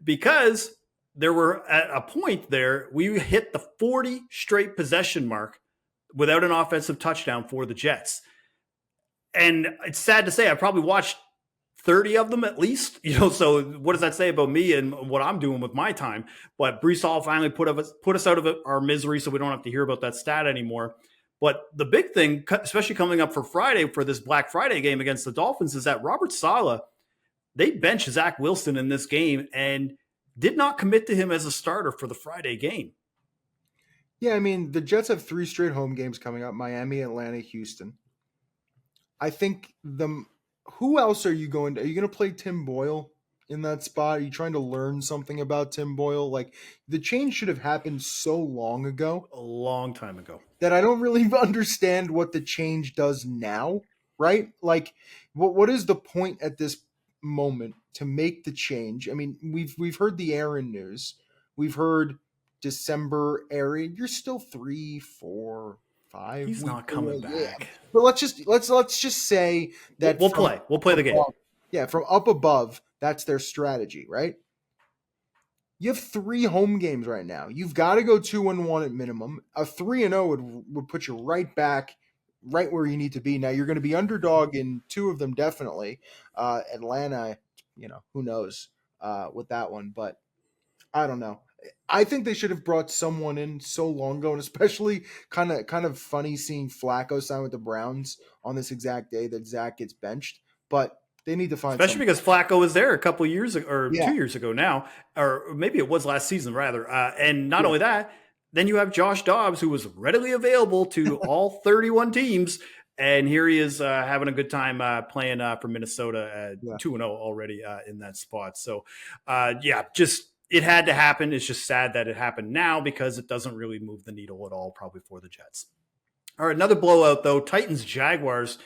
A: because there were, at a point there, we hit the 40 straight possession mark without an offensive touchdown for the Jets. And it's sad to say, I probably watched 30 of them at least, so what does that say about me and what I'm doing with my time? But Breece Hall finally put us out of our misery, so we don't have to hear about that stat anymore. But the big thing, especially coming up for Friday, for this Black Friday game against the Dolphins, is that Robert Saleh, they benched Zach Wilson in this game and did not commit to him as a starter for the Friday game.
B: Yeah, I mean, the Jets have 3 straight home games coming up: Miami, Atlanta, Houston. I think who else are you going to play Tim Boyle in that spot? Are you trying to learn something about Tim Boyle? Like, the change should have happened so long ago.
A: A long time ago.
B: That I don't really understand what the change does now, right? Like, what is the point at this moment to make the change? I mean, we've heard the Aaron news. We've heard December Aaron. You're still 3, 4, 5.
A: He's not coming back.
B: Yeah. But let's just say that
A: we'll play the game.
B: Yeah, from up above, That's their strategy, right? You have 3 home games right now. You've got to go 2-1 at minimum. A 3-0 would put you right back, right where you need to be. Now you're going to be underdog in 2 of them, definitely. Atlanta, who knows with that one, but I don't know. I think they should have brought someone in so long ago, and especially kind of funny seeing Flacco sign with the Browns on this exact day that Zach gets benched. But they need to find
A: especially
B: someone.
A: because Flacco was there a couple of years ago, or
B: Yeah.
A: 2 years ago now, or maybe it was last season rather. And not
B: Yeah.
A: only that, then you have Josh Dobbs, who was readily available to all 31 teams. And here he is having a good time playing for Minnesota, 2-0 already in that spot. So, just it had to happen. It's just sad that it happened now because it doesn't really move the needle at all, probably for the Jets. All right, another blowout, though. Titans-Jaguars.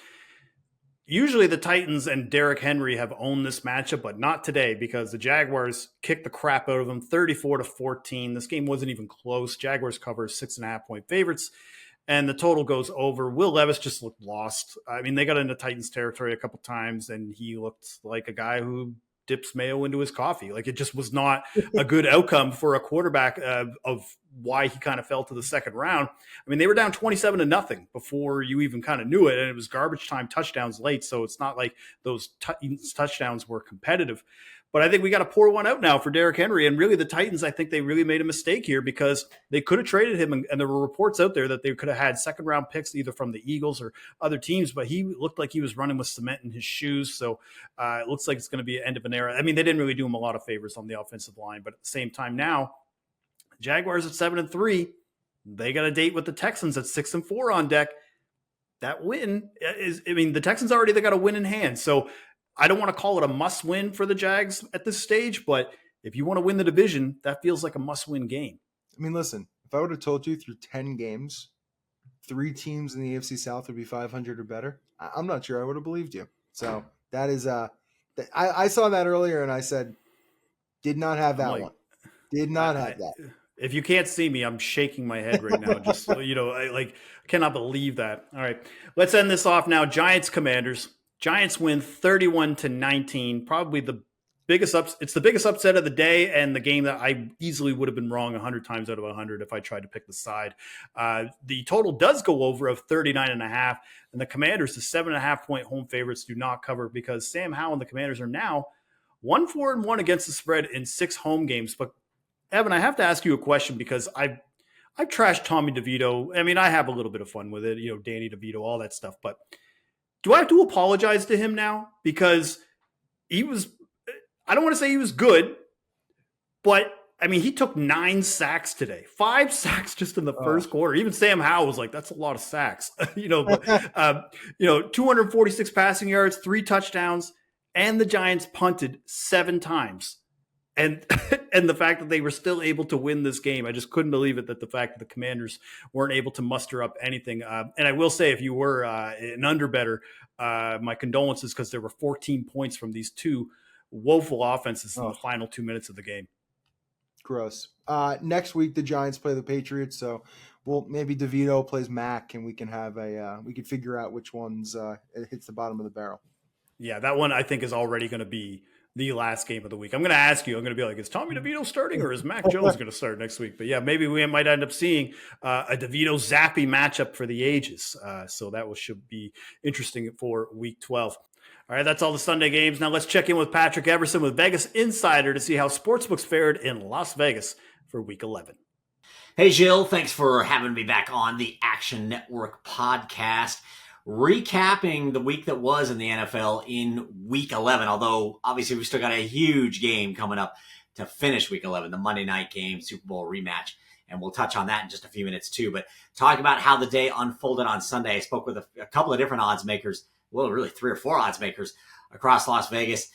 A: Usually the Titans and Derrick Henry have owned this matchup, but not today because the Jaguars kicked the crap out of them 34-14. This game wasn't even close. Jaguars cover 6.5-point favorites, and the total goes over. Will Levis just looked lost. I mean, they got into Titans territory a couple times, and he looked like a guy who dips mayo into his coffee. Like, it just was not a good outcome for a quarterback of why he kind of fell to the second round. I mean, they were down 27-0 before you even kind of knew it, and it was garbage time touchdowns late, so it's not like those touchdowns were competitive. But I think we got to pour one out now for Derrick Henry. And really, the Titans, I think they really made a mistake here because they could have traded him. And there were reports out there that they could have had second-round picks either from the Eagles or other teams. But he looked like he was running with cement in his shoes. So it looks like it's going to be an end of an era. I mean, they didn't really do him a lot of favors on the offensive line. But at the same time now, Jaguars at 7-3. They got a date with the Texans at 6-4 on deck. That win is, I mean, the Texans already, they got a win in hand. So I don't want to call it a must win for the Jags at this stage, but if you want to win the division, that feels like a must win game.
B: I mean, listen, if I would have told you through 10 games, 3 teams in the AFC South would be 500 or better, I'm not sure I would have believed you. So that is, I saw that earlier and I said, did not have that one. Did not have that.
A: If you can't see me, I'm shaking my head right now. Just so you know, I cannot believe that. All right, let's end this off now. Giants Commanders. Giants win 31-19. Probably the biggest it's the biggest upset of the day, and the game that I easily would have been wrong 100 times out of 100 if I tried to pick the side. The total does go over of 39.5, and the Commanders, the 7.5-point home favorites, do not cover because Sam Howell and the Commanders are now 1-4-1 against the spread in 6 home games. But Evan, I have to ask you a question because I've trashed Tommy DeVito. I mean, I have a little bit of fun with it, Danny DeVito, all that stuff. But do I have to apologize to him now? Because he was, I don't want to say he was good, but I mean, he took 9 sacks today, 5 sacks just in the first quarter. Even Sam Howell was like, that's a lot of sacks, 246 passing yards, 3 touchdowns, and the Giants punted 7 times. And the fact that they were still able to win this game, I just couldn't believe it, that the fact that the Commanders weren't able to muster up anything. And I will say, if you were an underbetter, my condolences, because there were 14 points from these 2 woeful offenses in the final 2 minutes of the game.
B: Gross. Next week, the Giants play the Patriots, so maybe DeVito plays Mac, and we can have we can figure out which ones it hits the bottom of the barrel.
A: Yeah, that one I think is already going to be the last game of the week. I'm going to ask you, I'm going to be like, is Tommy DeVito starting or is Mac Jones going to start next week? But yeah, maybe we might end up seeing a DeVito Zappy matchup for the ages. So that should be interesting for week 12. All right, that's all the Sunday games. Now let's check in with Patrick Everson with Vegas Insider to see how Sportsbook's fared in Las Vegas for week 11.
D: Hey, Jill, thanks for having me back on the Action Network podcast. Recapping the week that was in the NFL in week 11, although obviously we still got a huge game coming up to finish week 11, the Monday night game, Super Bowl rematch. And we'll touch on that in just a few minutes too. But talking about how the day unfolded on Sunday, I spoke with a couple of different odds makers, well, really 3 or 4 odds makers across Las Vegas.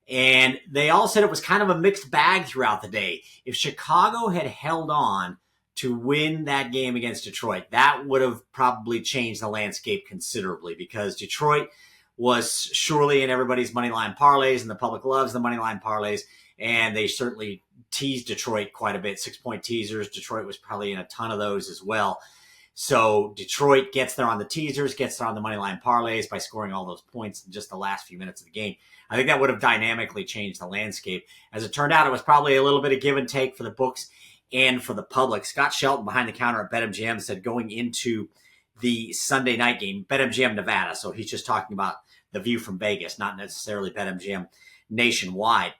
D: And they all said it was kind of a mixed bag throughout the day. If Chicago had held on to win that game against Detroit, that would have probably changed the landscape considerably, because Detroit was surely in everybody's money line parlays, and the public loves the money line parlays, and they certainly teased Detroit quite a bit. 6-point teasers. Detroit was probably in a ton of those as well. So Detroit gets there on the teasers, gets there on the money line parlays by scoring all those points in just the last few minutes of the game. I think that would have dynamically changed the landscape. As it turned out, it was probably a little bit of give and take for the books and for the public. Scott Shelton behind the counter at BetMGM said going into the Sunday night game, BetMGM Nevada, so he's just talking about the view from Vegas, not necessarily BetMGM nationwide.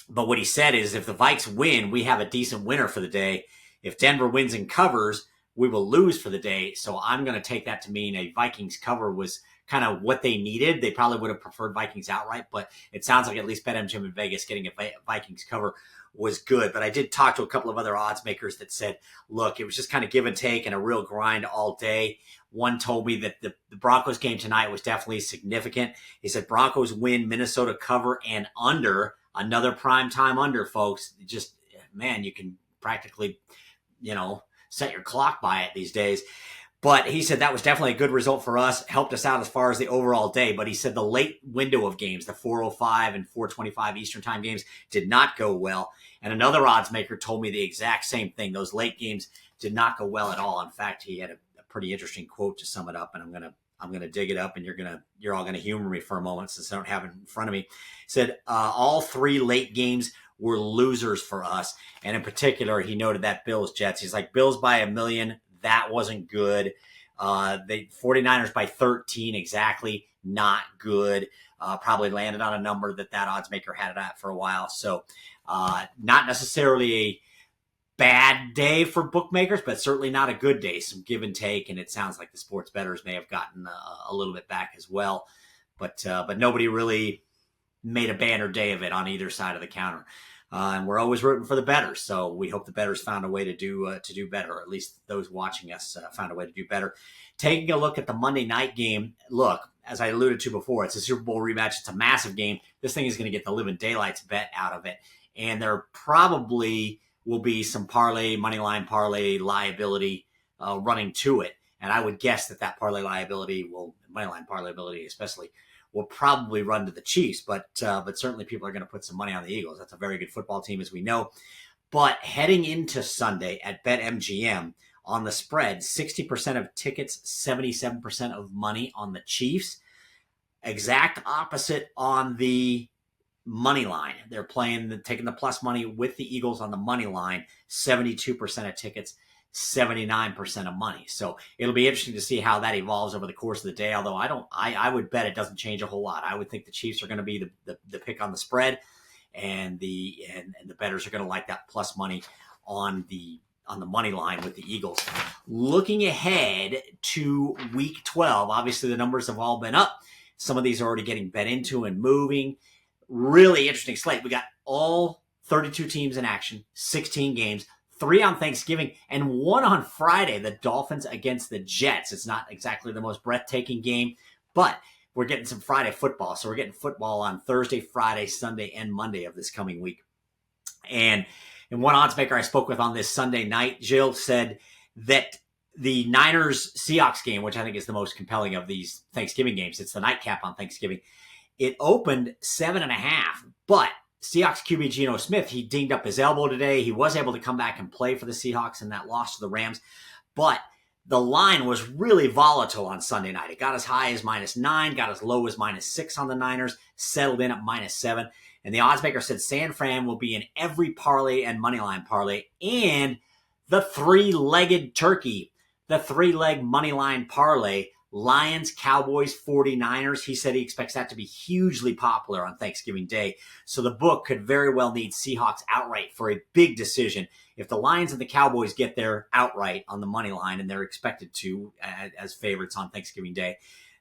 D: But what he said is if the Vikes win, we have a decent winner for the day. If Denver wins and covers, we will lose for the day. So I'm going to take that to mean a Vikings cover was kind of what they needed. They probably would have preferred Vikings outright, but it sounds like at least BetMGM in Vegas getting a Vikings cover was good. But I did talk to a couple of other odds makers that said, look, it was just kind of give and take and a real grind all day. One told me that the Broncos game tonight was definitely significant. He said Broncos win, Minnesota cover, and under, another primetime under, folks. Just, man, you can practically, set your clock by it these days. But he said that was definitely a good result for us, helped us out as far as the overall day. But he said the late window of games, the 4:05 and 4:25 Eastern time games, did not go well. And another odds maker told me the exact same thing. Those late games did not go well at all. In fact, he had a pretty interesting quote to sum it up, and I'm gonna dig it up, and you're all gonna humor me for a moment since I don't have it in front of me. He said all three late games were losers for us, and in particular, he noted that Bills Jets. He's like, Bills by 1 million. That wasn't good. The 49ers by 13, exactly, not good. Probably landed on a number that odds maker had it at for a while. So not necessarily a bad day for bookmakers, but certainly not a good day. Some give and take, and it sounds like the sports bettors may have gotten a little bit back as well. But nobody really made a banner day of it on either side of the counter. And we're always rooting for the bettors. So we hope the bettors found a way to do better, or at least those watching us found a way to do better. Taking a look at the Monday night game, look, as I alluded to before, it's a Super Bowl rematch. It's a massive game. This thing is going to get the living daylights bet out of it. And there probably will be some money line parlay liability running to it. And I would guess that parlay liability money line parlay ability especially, will probably run to the Chiefs, but certainly people are going to put some money on the Eagles. That's a very good football team, as we know. But heading into Sunday at BetMGM, on the spread, 60% of tickets, 77% of money on the Chiefs. Exact opposite on the money line. They're taking the plus money with the Eagles on the money line, 72% of tickets, 79% of money. So it'll be interesting to see how that evolves over the course of the day. Although I would bet it doesn't change a whole lot. I would think the Chiefs are going to be the pick on the spread, and the bettors are going to like that plus money on the money line with the Eagles. Looking ahead to week 12, obviously the numbers have all been up. Some of these are already getting bet into and moving. Really interesting slate. We got all 32 teams in action, 16 games. 3 on Thanksgiving, and 1 on Friday, the Dolphins against the Jets. It's not exactly the most breathtaking game, but we're getting some Friday football. So we're getting football on Thursday, Friday, Sunday, and Monday of this coming week. And one odds maker I spoke with on this Sunday night, Jill, said that the Niners-Seahawks game, which I think is the most compelling of these Thanksgiving games, it's the nightcap on Thanksgiving, it opened 7.5, but Seahawks QB Geno Smith, he dinged up his elbow today. He was able to come back and play for the Seahawks in that loss to the Rams. But the line was really volatile on Sunday night. It got as high as -9, got as low as -6 on the Niners, settled in at -7. And the odds maker said San Fran will be in every parlay and moneyline parlay, and the three-legged turkey, the three-leg moneyline parlay, Lions, Cowboys, 49ers. He said he expects that to be hugely popular on Thanksgiving Day. So the book could very well need Seahawks outright for a big decision. If the Lions and the Cowboys get there outright on the money line, and they're expected to as favorites on Thanksgiving Day,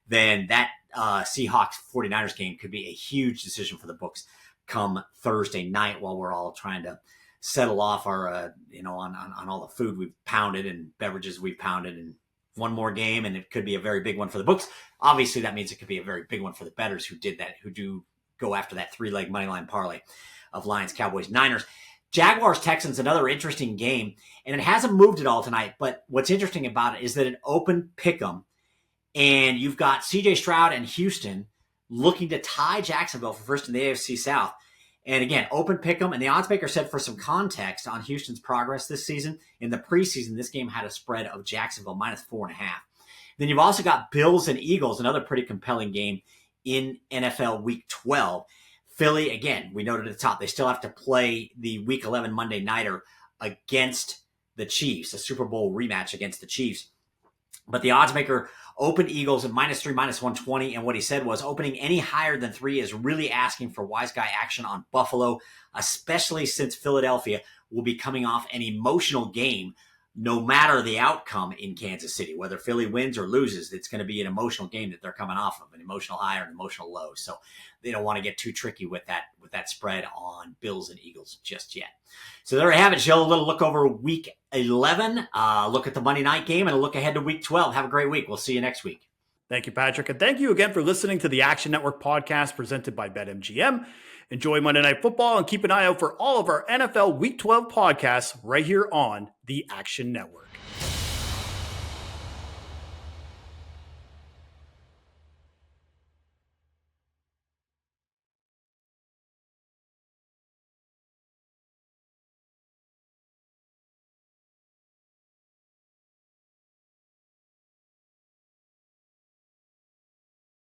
D: then that Seahawks 49ers game could be a huge decision for the books come Thursday night, while we're all trying to settle off our on all the food we've pounded and beverages we've pounded, and one more game, and it could be a very big one for the books. Obviously, that means it could be a very big one for the bettors who do go after that three-leg moneyline parlay of Lions, Cowboys, Niners. Jaguars, Texans, another interesting game, and it hasn't moved at all tonight, but what's interesting about it is that it opened pick'em, and you've got C.J. Stroud and Houston looking to tie Jacksonville for first in the AFC South. And again, open pick 'em. And the odds maker said, for some context on Houston's progress this season, in the preseason, this game had a spread of Jacksonville -4.5. Then you've also got Bills and Eagles, another pretty compelling game in NFL Week 12. Philly, again, we noted at the top, they still have to play the Week 11 Monday Nighter against the Chiefs, a Super Bowl rematch against the Chiefs. But the odds maker opened Eagles at -3, -120. And what he said was opening any higher than 3 is really asking for wise guy action on Buffalo, especially since Philadelphia will be coming off an emotional game. No matter the outcome in Kansas City, whether Philly wins or loses, it's going to be an emotional game that they're coming off of, an emotional high or an emotional low. So they don't want to get too tricky with that spread on Bills and Eagles just yet. So there you have it, Jill. A little look over Week 11, look at the Monday night game, and a look ahead to Week 12. Have a great week. We'll see you next week.
A: Thank you, Patrick. And thank you again for listening to the Action Network podcast presented by BetMGM. Enjoy Monday Night Football and keep an eye out for all of our NFL Week 12 podcasts right here on the Action Network.